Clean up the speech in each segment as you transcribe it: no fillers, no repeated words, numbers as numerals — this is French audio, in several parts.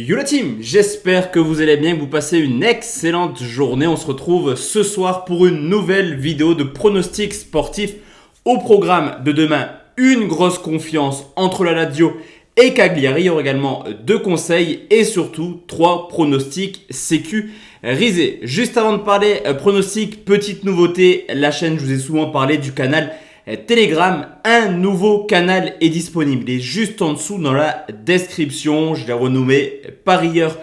Yo la team, j'espère que vous allez bien, que vous passez une excellente journée. On se retrouve ce soir pour une nouvelle vidéo de pronostics sportifs. Au programme de demain, une grosse confiance entre la Lazio et Cagliari. Il y aura également 2 conseils et surtout 3 pronostics sécurisés. Juste avant de parler pronostics, petite nouveauté, la chaîne, je vous ai souvent parlé du canal Telegram, un nouveau canal est disponible. Il est juste en dessous dans la description. Je l'ai renommé Parieur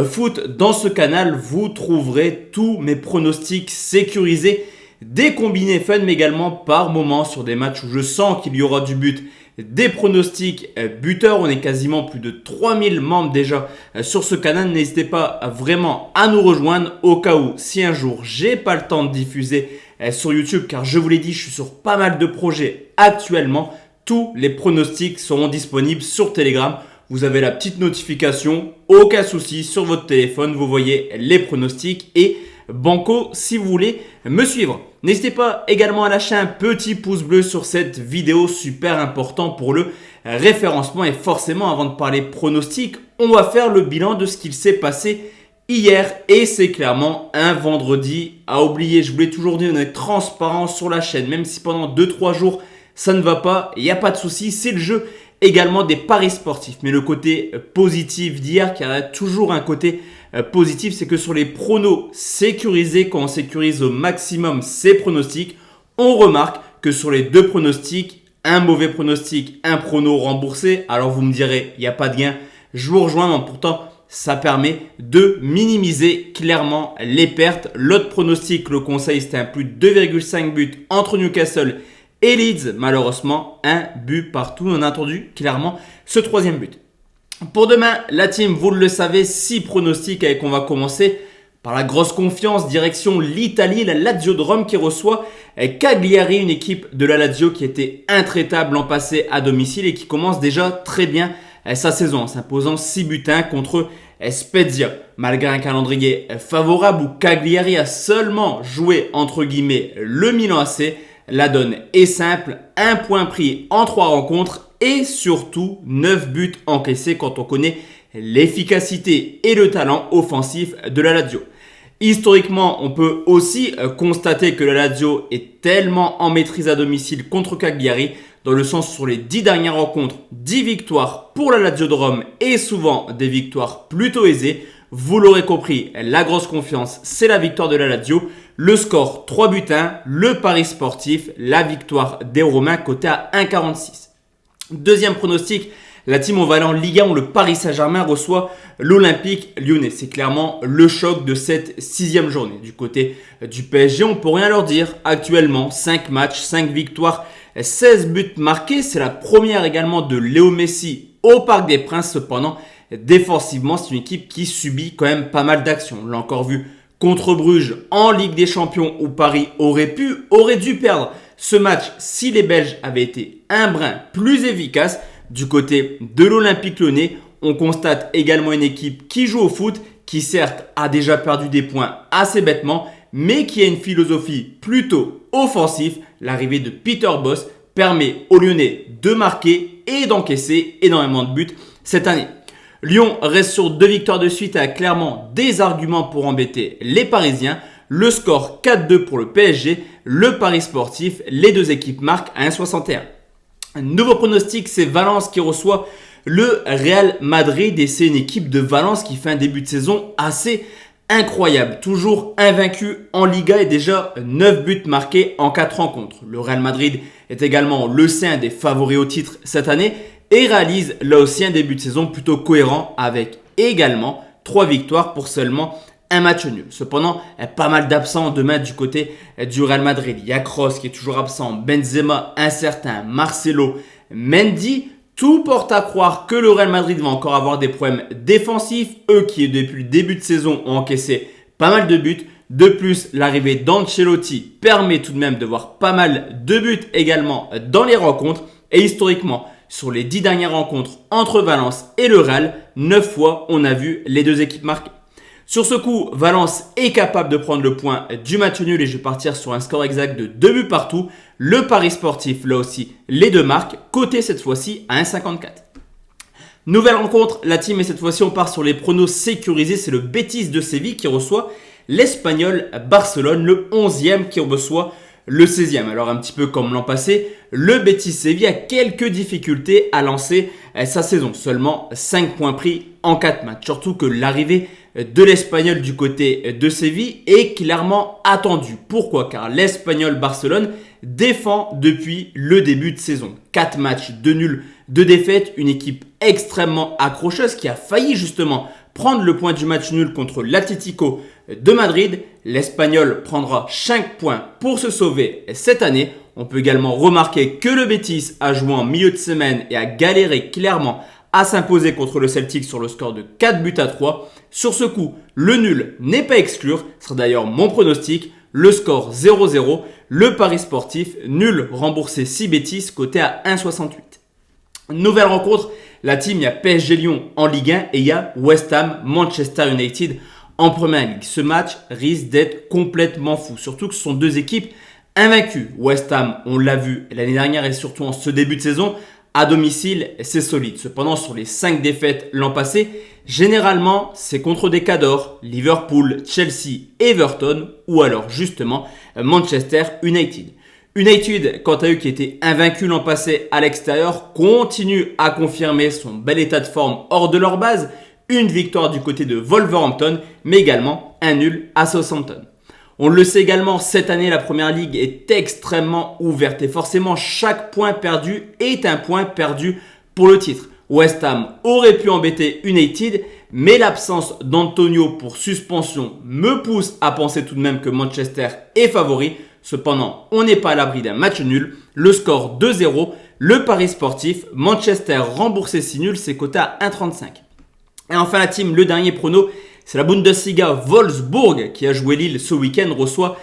Foot. Dans ce canal, vous trouverez tous mes pronostics sécurisés, des combinés fun, mais également par moment sur des matchs où je sens qu'il y aura du but, des pronostics buteurs. On est quasiment plus de 3000 membres déjà sur ce canal. N'hésitez pas vraiment à nous rejoindre au cas où, si un jour j'ai pas le temps de diffuser sur YouTube, car je vous l'ai dit, je suis sur pas mal de projets actuellement. Tous les pronostics seront disponibles sur Telegram. Vous avez la petite notification, aucun souci, sur votre téléphone, vous voyez les pronostics et banco si vous voulez me suivre. N'hésitez pas également à lâcher un petit pouce bleu sur cette vidéo, super important pour le référencement. Et forcément, avant de parler pronostics, on va faire le bilan de ce qu'il s'est passé hier, et c'est clairement un vendredi à oublier. Je vous l'ai toujours dit, on est transparent sur la chaîne, même si pendant 2-3 jours ça ne va pas, il n'y a pas de souci, c'est le jeu également des paris sportifs. Mais le côté positif d'hier, car il y a toujours un côté positif, c'est que sur les pronos sécurisés, quand on sécurise au maximum ces pronostics, on remarque que sur les 2 pronostics, un mauvais pronostic, un prono remboursé. Alors vous me direz, il n'y a pas de gain, je vous rejoins, mais pourtant ça permet de minimiser clairement les pertes. L'autre pronostic, le conseil, c'était un plus de 2,5 buts entre Newcastle et Leeds. Malheureusement, un but partout. On a attendu clairement ce 3e but. Pour demain, la team, vous le savez, 6 pronostics, et on va commencer par la grosse confiance, direction l'Italie, la Lazio de Rome qui reçoit Cagliari, une équipe de la Lazio qui était intraitable l'an passé à domicile et qui commence déjà très bien sa saison en s'imposant 6 buts 1 contre Spezia. Malgré un calendrier favorable où Cagliari a seulement joué entre guillemets le Milan AC, la donne est simple, 1 point pris en 3 rencontres et surtout 9 buts encaissés quand on connaît l'efficacité et le talent offensif de la Lazio. Historiquement, on peut aussi constater que la Lazio est tellement en maîtrise à domicile contre Cagliari, dans le sens sur les 10 dernières rencontres, 10 victoires pour la Lazio de Rome et souvent des victoires plutôt aisées. Vous l'aurez compris, la grosse confiance, c'est la victoire de la Lazio. Le score 3 buts 1, le pari sportif, la victoire des Romains côté à 1,46. Deuxième pronostic, la team, on va aller en Ligue 1 où le Paris Saint-Germain reçoit l'Olympique Lyonnais. C'est clairement le choc de cette 6e journée. Du côté du PSG, on peut rien leur dire. Actuellement, 5 matchs, 5 victoires, 16 buts marqués. C'est la première également de Léo Messi au Parc des Princes. Cependant, défensivement, c'est une équipe qui subit quand même pas mal d'actions. On l'a encore vu contre Bruges en Ligue des Champions où Paris aurait dû perdre ce match si les Belges avaient été un brin plus efficaces. Du côté de l'Olympique Lyonnais, on constate également une équipe qui joue au foot, qui certes a déjà perdu des points assez bêtement, mais qui a une philosophie plutôt offensive. L'arrivée de Peter Bosz permet aux Lyonnais de marquer et d'encaisser énormément de buts cette année. Lyon reste sur 2 victoires de suite et a clairement des arguments pour embêter les Parisiens. Le score 4-2 pour le PSG, le pari sportif, les 2 équipes marquent à 1,61. Un nouveau pronostic, c'est Valence qui reçoit le Real Madrid, et c'est une équipe de Valence qui fait un début de saison assez incroyable. Toujours invaincu en Liga et déjà 9 buts marqués en 4 rencontres. Le Real Madrid est également le sein des favoris au titre cette année et réalise là aussi un début de saison plutôt cohérent avec également 3 victoires pour seulement un match nul. Cependant, pas mal d'absents demain du côté du Real Madrid. Il y a Kroos qui est toujours absent, Benzema incertain, Marcelo, Mendy. Tout porte à croire que le Real Madrid va encore avoir des problèmes défensifs. Eux qui, depuis le début de saison, ont encaissé pas mal de buts. De plus, l'arrivée d'Ancelotti permet tout de même de voir pas mal de buts également dans les rencontres. Et historiquement, sur les 10 dernières rencontres entre Valence et le Real, 9 fois on a vu les 2 équipes marquer. Sur ce coup, Valence est capable de prendre le point du match nul et je vais partir sur un score exact de 2 buts partout. Le pari sportif, là aussi, les 2 marques, coté cette fois-ci à 1,54. Nouvelle rencontre, la team et cette fois-ci on part sur les pronos sécurisés. C'est le Betis de Séville qui reçoit l'Espagnol Barcelone, le 11e qui reçoit le 16e. Alors un petit peu comme l'an passé, le Betis Séville a quelques difficultés à lancer sa saison. Seulement 5 points pris en 4 matchs. Surtout que l'arrivée de l'Espagnol du côté de Séville est clairement attendue. Pourquoi ? Car l'Espagnol Barcelone défend depuis le début de saison. 4 matchs, 2 nuls, 2 défaites, une équipe extrêmement accrocheuse qui a failli justement prendre le point du match nul contre l'Atlético de Madrid. L'Espagnol prendra 5 points pour se sauver cette année. On peut également remarquer que le Betis a joué en milieu de semaine et a galéré clairement à s'imposer contre le Celtic sur le score de 4-3. Sur ce coup, le nul n'est pas exclure. Ce sera d'ailleurs mon pronostic. Le score 0-0. Le pari sportif, nul remboursé 6 Betis, coté à 1,68. Nouvelle rencontre, la team, il y a PSG Lyon en Ligue 1 et il y a West Ham Manchester United en Première Ligue. Ce match risque d'être complètement fou, surtout que ce sont deux équipes invaincues. West Ham, on l'a vu l'année dernière et surtout en ce début de saison, à domicile, c'est solide. Cependant, sur les 5 défaites l'an passé, généralement, c'est contre des cadors, Liverpool, Chelsea, Everton ou alors justement Manchester United. United, quant à eux, qui était invaincu l'an passé à l'extérieur, continue à confirmer son bel état de forme hors de leur base. Une victoire du côté de Wolverhampton, mais également un nul à Southampton. On le sait également, cette année, la Première Ligue est extrêmement ouverte et forcément, chaque point perdu est un point perdu pour le titre. West Ham aurait pu embêter United, mais l'absence d'Antonio pour suspension me pousse à penser tout de même que Manchester est favori. Cependant, on n'est pas à l'abri d'un match nul. Le score 2-0, le pari sportif, Manchester remboursé 6 nuls, c'est coté à 1,35. Et enfin la team, le dernier prono, c'est la Bundesliga. Wolfsburg qui a joué Lille ce week-end reçoit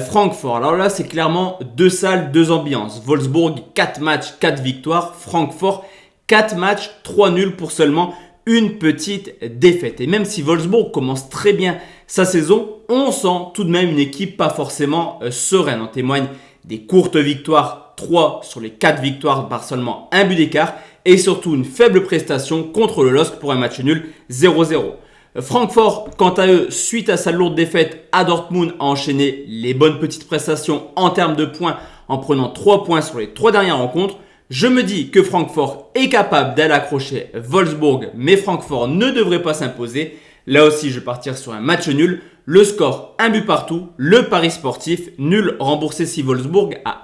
Francfort. Alors là, c'est clairement 2 salles, 2 ambiances. Wolfsburg, 4 matchs, 4 victoires. Francfort, 4 matchs, 3 nuls pour seulement une petite défaite. Et même si Wolfsburg commence très bien sa saison, on sent tout de même une équipe pas forcément sereine. En témoignent des courtes victoires, 3 sur les 4 victoires par seulement un but d'écart. Et surtout une faible prestation contre le LOSC pour un match nul 0-0. Francfort, quant à eux, suite à sa lourde défaite à Dortmund, a enchaîné les bonnes petites prestations en termes de points en prenant 3 points sur les 3 dernières rencontres. Je me dis que Francfort est capable d'aller accrocher Wolfsburg, mais Francfort ne devrait pas s'imposer. Là aussi, je vais partir sur un match nul. Le score, un but partout. Le pari sportif, nul remboursé si Wolfsburg à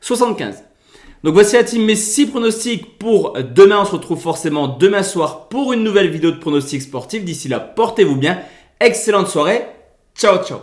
1,75. Donc voici la team, mes 6 pronostics pour demain. On se retrouve forcément demain soir pour une nouvelle vidéo de pronostics sportifs. D'ici là, portez-vous bien. Excellente soirée. Ciao, ciao.